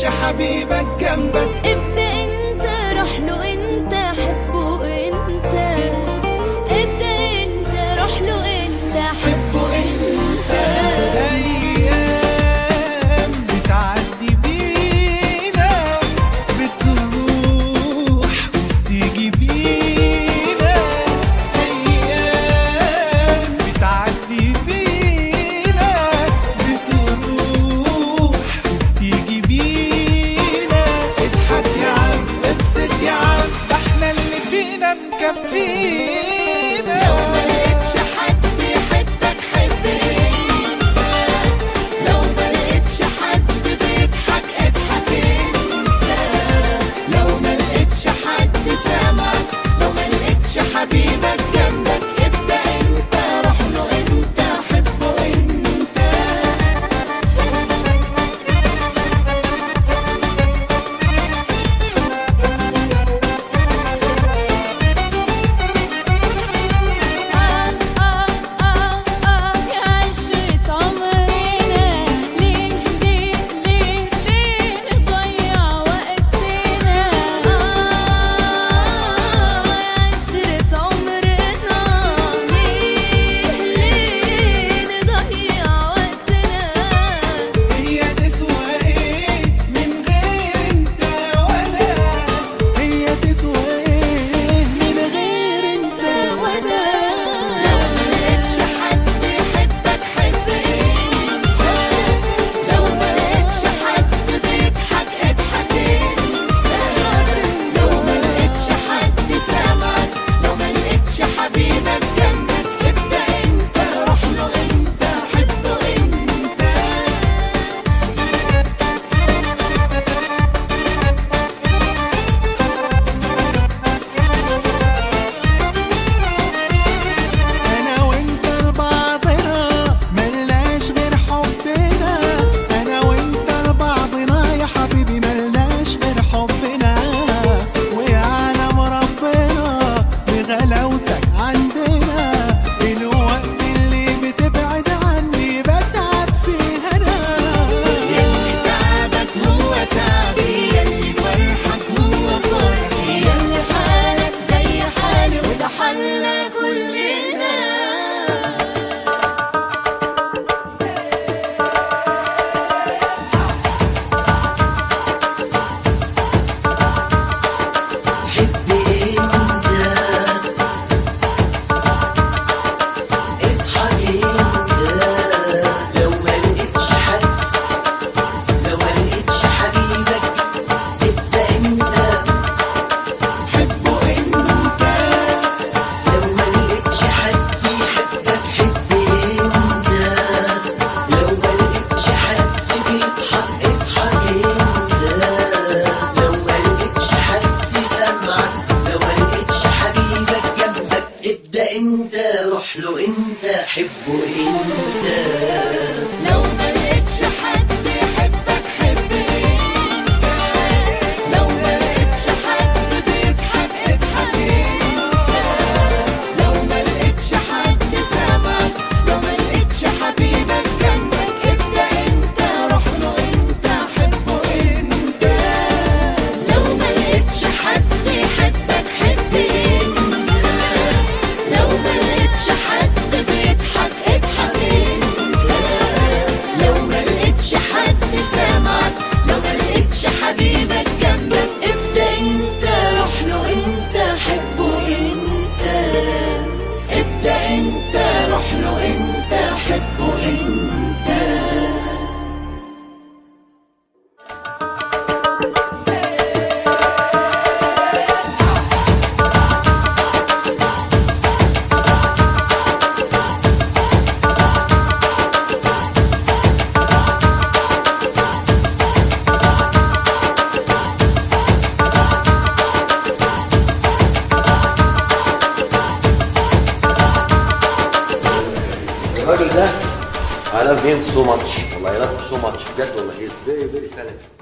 لقيتش حبيبك جنبك. ابدأ انت، روح له انت، حبه انت. ابدأ انت، روح له انت، حبه انت. ايام بتعدي بينا، بتروح وبتيجي بينا. ايام بتعدي بينا، بتروح وبتيجي بينا. اضحك يا عم، ابسط يا عم، ده احنا اللي فينا مكفينا. لو ملقتش حد يحبك حب انت. لو ملقتش حد بيضحك اضحك انت. لو ملقتش حد سامعك، لو ملقتش حبيبك جنبك، ابدأ انت، روح له انت، حبه انت. يا عشرة عمرنا، ليه ليه ليه ليه نضيع وقتنا؟ يا عشرة عمرنا، ليه ليه نضيع وقتنا؟ هي تسوى ايه من غير انت ولا؟ هي تسوى ايه من غير انت ولا؟ لو ملقتش حد يحبك حب انت. لو ملقتش حد بيضحك اضحك انت. لو ملقتش حد سامعك، لو ملقتش حبيبك جنبك، ابدأ انت، روح له انت، حبه انت. انا وانت لبعضنا ملناش غير حبنا. انا وانت لبعضنا يا حبيبي ملناش غير حبنا. ويعلم ربنا بغلاوتك عندنا، الوقت اللي بتبعد عني بتعب فيه انا. يلي تعبك هو تعبي، يلي فرحك هو فرحي، يلي حالك زي حالي وده حالنا كلنا. حب انت، اضحك انت. لو ملقتش حد، لو ملقتش حبيبك، ابدأ انت، حبه انت. لو ملقتش حد يحبك حب انت. لو ملقتش حد بيضحك اضحك انت. لو ملقتش حد سامعك، لو ملقتش حبيبك جنبك، ابدأ انت، روح له انت، حبه انت. لو ملقتش حد يحبك حب انت. لو ملقتش حد بيضحك اضحك انت. لو ملقتش حد سامعك، لو ملقتش حبيبك جنبك، ابدأ انت، روح له انت، حبه انت. لو ملقتش حد يحبك حب انت. لو ملقتش حد بيضحك اضحك انت. لو ملقتش حد سامعك، لو ملقتش حبيبك جنبك، ابدأ انت، روح له انت، حبه انت. ابدأ انت، روح له انت، حبه انت. الراجل ده I love him so much والله I love him so much بجد والله he is very very talented.